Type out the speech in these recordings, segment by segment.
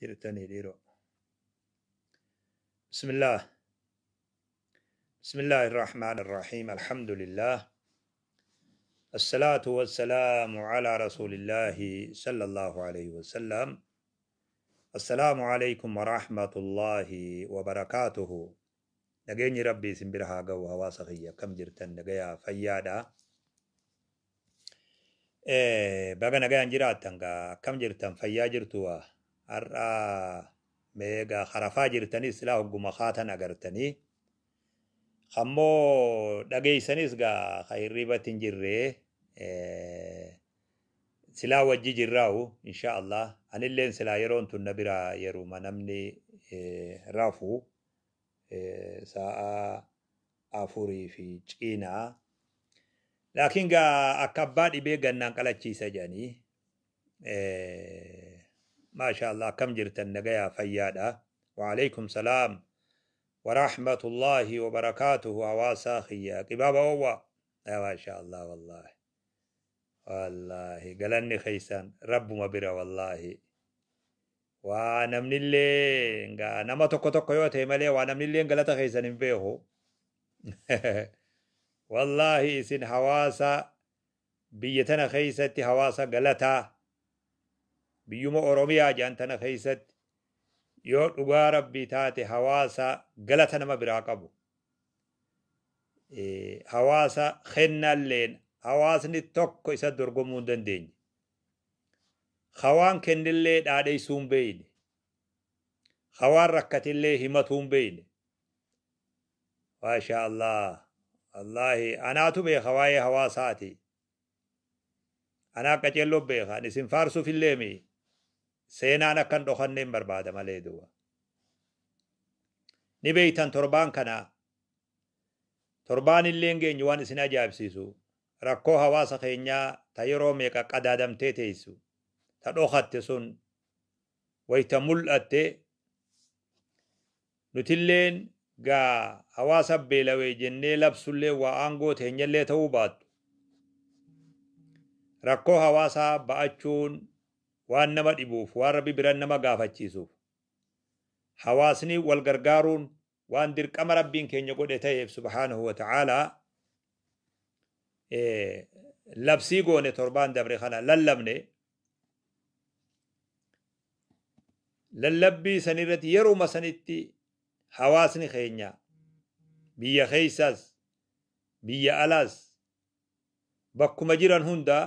جرتني ديرو بسم الله بسم الله الرحمن الرحيم الحمد لله الصلاة والسلام على رسول الله صلى الله عليه وسلم السلام عليكم ورحمة الله وبركاته نجيني ربي سنبرها جو هواسخية كم جرتن نجيا فيادا بقى نجيا جراتنغا كم جرتن فيا جرتوا أرى ميغا خرفا جرتني سلا هجوم خاتن أجرتني خمو دقي سنسغا خيريبة تنجري سلا وجي جراو إن شاء الله أن اللين سلا يرون تنبرا يرو منمني رافو ساعة أفوري في جينا لكن أكباد إبيغا نانقلتشي سجاني ما شاء الله كم جرتن نقيا فيادا وعليكم سلام ورحمة الله وبركاته وواساخيا قبابا هو ما شاء الله والله قالني خيسان رب مبرا والله وانا من اللي نما توكو توكو يوتي مالي وانا من اللي قالتا خيسان انبيهو والله سن حواسا بيتنا خيستي حواسا قالتا بيوم أوروميا جانتنا خيست يو dhugaa rabbii taate hawaasa galata nama biraa qabu hawaasa kennalleen hawaasni tokko isa dorgomuu hin dandeenye hawaan kennillee dhaadheessuu hin beeyne hawaan rakkatillee himatuu hin beeyne maasha allah wallahi anaatu beeka waa'ee hawaasaati anaa qaceelloo beeka isin faarsuuf illee mee seenaan akkan dhokanneen barbaada malee du'a ni beeytan torbaan kana torbaan illeen geenyu waan isin ajaa'ibsiisu rakkoo hawaasa keenyaa ta yeroo meeqa qadaadamtee teessu ta dhokatte sun wayta mul'atte nutilleen gaa hawaasa beelawee jennee labsullee waa aangoo teenyallee ta'uu baattu rakkoo hawaasaa ba'achuun waan nama dhibuuf waan rabbi biran nama gaafachiisuuf hawaasni wal gargaaruun waan dirqama rabbiin keenya godhe ta'eef subhaanahu wa ta'aalaa labsii goone torbaan dabre kana lallabbii sanirratti yeruma sanitti hawaasni keenya biyya keeysas biyya alas bakkuma jiran hunda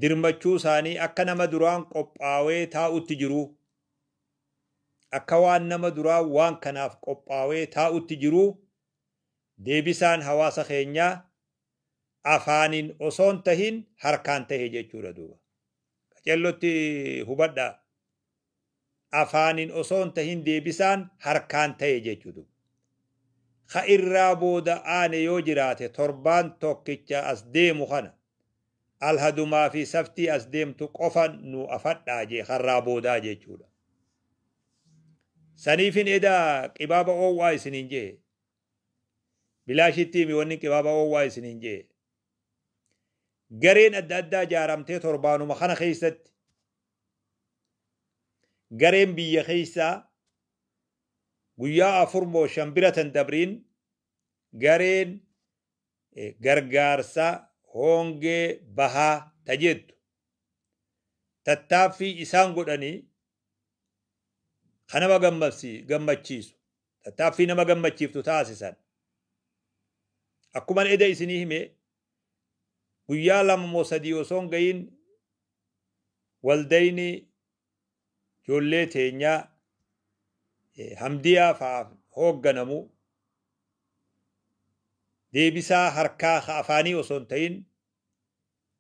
dirmachuu isaanii akka nama duraan qophaawee taa'utti jiru akka waan nama duraan waan kanaaf qophaawee taa'utti jiru deebisaan hawaasa keenyaa afaaniin osoon tahin harkaan tahe jechuudha duuba qacellotti hubadha afaaniin osoon tahin deebisaan harkaan tahe jechuudha ka irraa booda aane yoo jiraate torbaan tokkicha as deemu kana alhadumaa fi saftii as deemtu qofan nu afadhaa jee karraa boodaa jechuudha saniifin edaa qibaaba oowwaa isiniin jee bilaashittii mi wanni qibaaba oowwaa isiniin jee gareen adda addaa jaaramtee torbaanuma kana keeysatti gareen biyya keeysaa guyyaa afur moo shan biratan dabriin gareen gargaarsa hongee bahaa tajettu tattaaffii isaan godhanii kanama gammachiisu tattaaffii nama gammachiiftu taasisan akkuman eda isinii hime guyyaa lama moo sadii osoon gayin waldayni ijoollee teenyaa hamdiyaa faaf hoogganamu deebisaa harkaa ka afaanii osoon tahin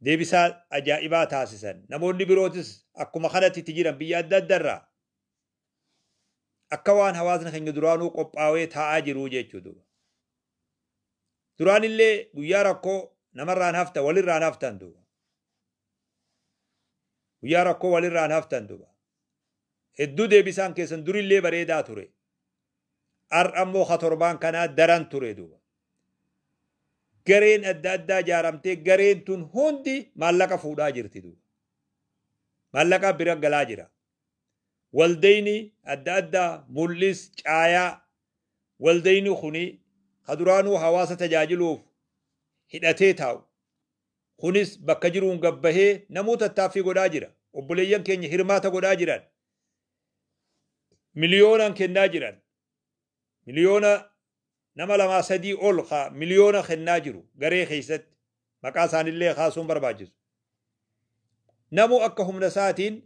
deebisaa ajaa'ibaa taasisan namoonni birootis akkuma kanatti jiran biyya adda addarraa akka waan hawaasni keenya duraanuu qophaawee taa'aa jiruu jechuudha duraan illee guyyaa rakkoo namarraan hafta walirraan haftan duuba guyyaa rakkoo walirraan haftan duuba hedduu deebisaan keessan durillee bareedaa ture ar'ammoo ka torbaan kanaa daran ture duuba gareen adda addaa jaaramtee gareen tun hundi maallaqa fuudhaa jirti duuba maallaqa bira galaa jira waldayni adda addaa mul'is caayaa waldayni kuni kaduraanuu hawaasa tajaajiluuf hidhatee taa'u kunis bakka jiruun gabbahee namuu tattaaffii godhaa jira obboleeyyan keenya hirmaata godhaa jiran miliyoonaan kennaa jiran miliyoona nama lamaa sadii ol miliyoona kennaa jiru garee keessatti maqaa isaanillee kaasuun barbaachisu namuu akka humna isaatiin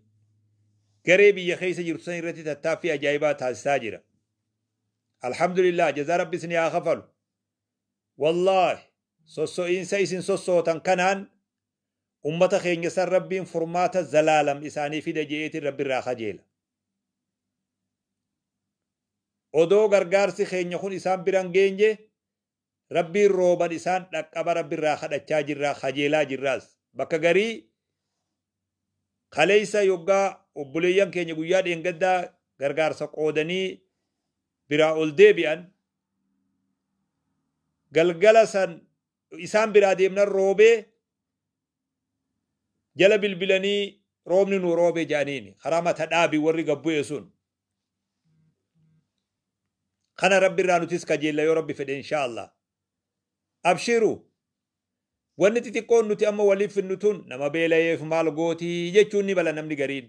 garee biyya keessa jirtu san irratti tattaaffii ajaa'ibaa taasisaa jira alhamdulillah jazaa rabbi isin haa kafalu wallaahi sosso'iinsa isin sossootan kanaan ummata keenya san rabbiin furmaata zalaalam isaanii fida je'eetiin rabbi irraa kajeela odoo gargaarsi keenya kun isaan biran geenye rabbiin rooban isaan dhaqqaba rabbi irraa kadhachaa jirraa kajeelaa jirraas bakka garii kaleeysa yoggaa obboleeyyan keenya guyyaa dheengaddaa gargaarsa qoodanii biraa ol deebi'an galgala san isaan biraa deemnan roobee jala bilbilanii roobni nu roobee jedhaniini karaa mata dhaabii warri gabbu'e sun kana rabbi irraa nutis kajeella yoo rabbi fedhe inshaallah abshiru wanni xixiqqoon nuti amma waliif finnutun nama beelayeef maal gootii jechuun ni mala namni gariin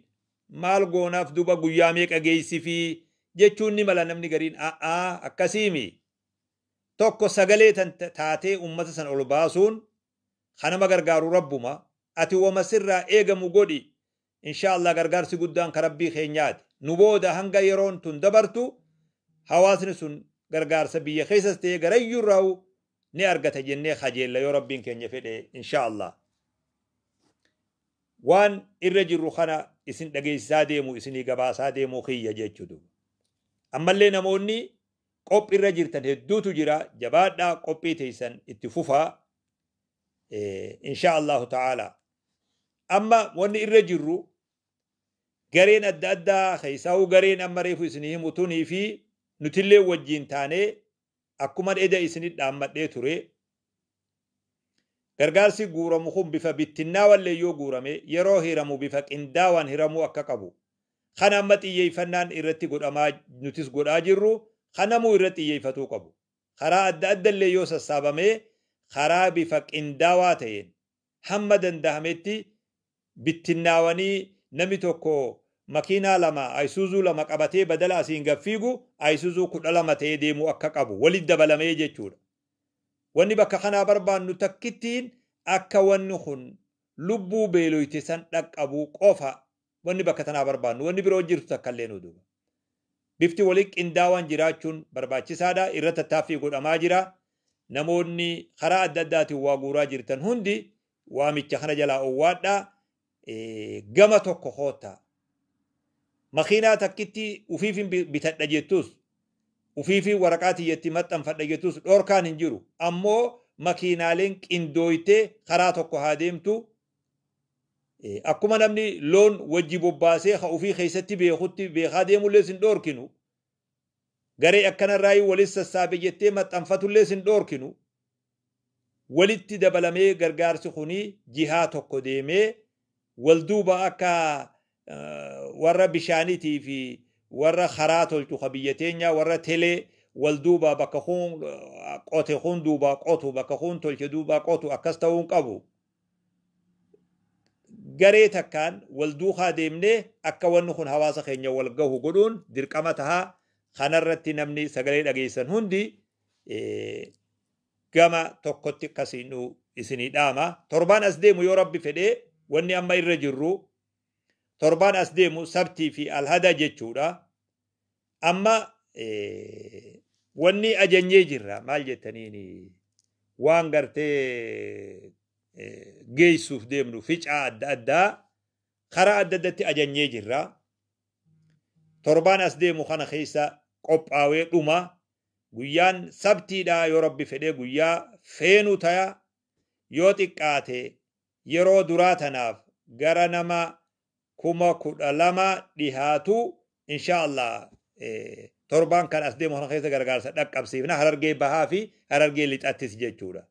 maal goonaaf duba guyyaa meeqa geessifii jechuun ni mala namni gariin akkasiimi tokko sagalee taatee ummata san ol baasuun kanama gargaaru rabbuma ati wama sirraa eegamu godhi inshaallah gargaarsi guddaan ka rabbii keenyaati nu booda hanga yeroon tun dabartu hawaasni sun gargaarsa biyya keessas ta'ee garayyurraa'u ni argata jennee kajeella yoo rabbiin keenya fedhe inshaallah waan irra jirru kana isin dhageessisaa deemu isinii gabaasaa deemuu kiyya jechuudha ammallee namoonni qophii irra jirtan hedduutu jira jabaadhaa qophii teessan itti fufaa inshaallahu ta'ala amma wanni irra jirru gareen adda addaa keessaa'u gareen amma reefu isinii himutunii fi nutillee wajjiin taanee akkuma eda isinit dhaammadhee ture gargaarsi guuramu kun bifa bittinnaawallee yoo guurame yeroo hiramu bifa qindaawaan hiramuu akka qabu kana amma xiyyeeffannaan irratti godhamaa nutis godhaa jirru kanamuu irratti xiyyeeffatuu qabu karaa adda addallee yoo sassaabamee karaa bifa qindaawaa ta'een hamma dandahametti bittinnaawanii namni tokko makiinaa lama ayisuuzuu lama qabatee badala asiin gaffiigu ayisuuzuu 12 ta'ee deemuu akka qabu walit dabalamee jechuudha wanni bakka kanaa barbaannu takkittiin akka wanni kun lubbuu beeloyte san dhaqqabuu qofa wanni bakka tanaa barbaannu wanni biroo jirtu takkallee nu duuba bifti walit qindaawaan jiraachuun barbaachisaadha irra tattaaffii godhamaa jira namoonni karaa adda addaatiin waa guuraa jirtan hundi waamicha kana jalaa owwaadhaa gama tokko hoota makiinaa takkitti ufiifin bitadha jettus ufiifin waraqaa tiyyatti maxxanfadha jettus dhorkaan hin jiru ammoo makiinaaleen qindooytee karaa tokko haa deemtu akkuma namni loon wajji bobbaasee ka ufii keessatti beekutti beekaa deemullee sin dhorkinu garee akkanarraa walis sassaabe jettee maxxanfatullee sin dhorkinu walitti dabalamee gargaarsi kuni jihaa tokko deemee walduuba akka warra bishaaniitii fi warra karaa tolchu ka biyya teenya warra telee walduuba bakka kun qote kun duuba qotu bakka kun tolche duuba qotu akkas ta'uun qabu garee takkaan walduukaa deemnee akka wanni kun hawaasa keenya wal gahu godhuun dirqama tahaa kanarratti namni sagalee dhageessan hundi gama tokkotti akkasiin isinii dhaama torbaan as deemu yoo rabbi fedhee wanni amma irra jirru torbaan as deemu sabtii fi alhada jechuudha amma wanni ajanyee jirra maal jettaniini waan gartee geessuuf deemnu ficaa adda addaa karaa adda addatti ajanyee jirra torbaan as deemu kana keessa qophaawee dhuma guyyaan sabtiidha yoo rabbi fedhee guyyaa feenu taya yoo xiqqaate yeroo duraa tanaaf gara nama 12,000 dhihaatu inshaallah torbaan kan as deemu kana keessa gargaarsa dhaqqabsiifna harargee bahaa fi harargee lixattis jechuudha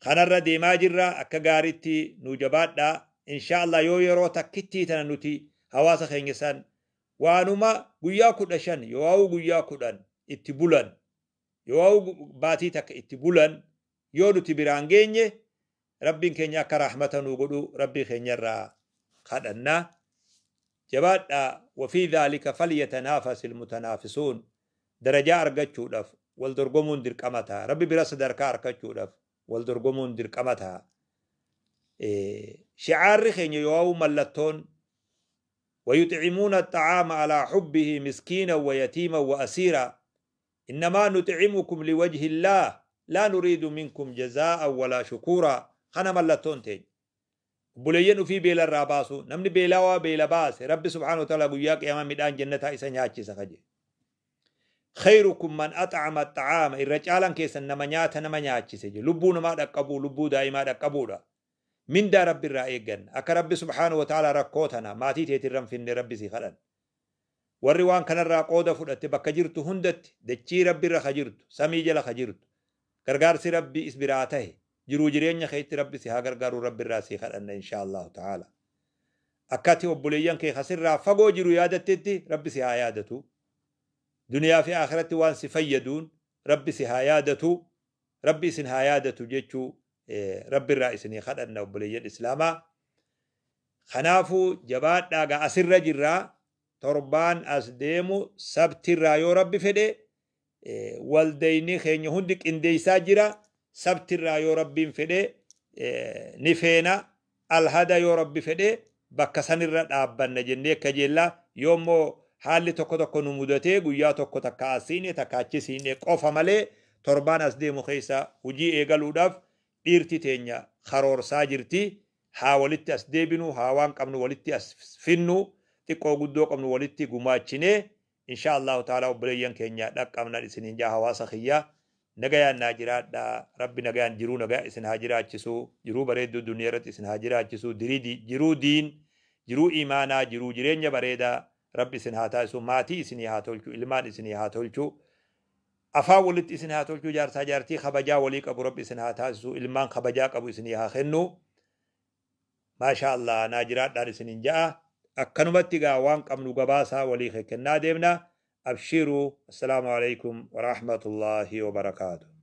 kanarra deemaa jirra akka gaariitti nu jabaadha inshaallah yoo yeroo takkittii tana nuti hawaasa keenya san waanuma guyyaa 15 yoo guyyaa 10 itti bulan yoo baatii takka itti bulan yoo nuti biraan geenye rabbiin keenya akka rahmata nu godhu rabbii keenya irraa kadhanna jabaadha وفي ذلك فليتنافس المتنافسون درجة أرجتشودف والدرجمون دركمتها ربي برس دركا أركتشودف والدرجمون دركمتها شعار خين يواو ملتون ويطعمون الطعام على حبه مسكينا ويتيما وأسيرا إنما نطعمكم لوجه الله لا نريد منكم جزاء ولا شكورا خنا ملتون تين بليين في بيل الراباسو نمني بيلاوا بيلا باس رب سبحانه وتعالى بياك يا ميدان جنتها إسنياتي سخجي خيركم من أطعم الطعام الرجالان كيس نمنيات نمنياتي سجي لبون ما دقبو لبو دائما دقبودا من دا رب الرائقن أك رب سبحانه وتعالى ركوتنا ما تيتي الرم في رب سيخلن والروان كان الراقودة فلت بكجرت هندت دجي رب الرخجرت سمي جل خجرت غرغار سي ربي اسبراته جرو جرين خيت ربي سي غرغارو رب الراسي خلن إن شاء الله تعالى أكاتي وبليان كي خسر فقو جرو يادتتي ربي سي عيادتو دنيا في آخرة وان سفيدون ربي سهايادتو ربي سنهايادتو جيتشو ربي الرئيسني خدنا وبلي الإسلام خنافو جبات داغا أسر جرا تربان أسديمو سبت الرايو ربي فدي والديني خيني هندك اندي ساجرا سبت الرايو ربي فدي نفينا الهدى يو ربي فدي بكسن الرد أبان جنة كجيلا يومو حالي توكو توكو نمودته گویا توكو تکاسینه تکاچسینه قوفا ماله تربان از ديمو خيسا وجي ايغالوداف ديرتي تينيا خرور ساجرتي حاولت اس ديبنو هاوان قمنو ولتي اس فينو تيكو گدو قمنو ولتي گماچنه ان شاء الله تعالى وبليان كينيا دقمنا اسنين جا حواسا خيا نگايا ناجرات دا ربي نگايا جرو نگا اسن هاجراچسو جرو بريدو دنيا رت اسن هاجراچسو دري جرو دين جرو ايمانا جرو جرينيا بريدا ربي سنهاتا سو ماتي سنها تولچو علمان سنها تولچو افاولت سنها تولچو جار ساجارتي خبجا وليك ابو ربي سنهاتا سو علمان خبجا ابو سنها خنو ما شاء الله ناجرات دار سننجا اكنمتي غا وان قمنو غباسا ولي خكنا ديمنا ابشروا السلام عليكم ورحمه الله وبركاته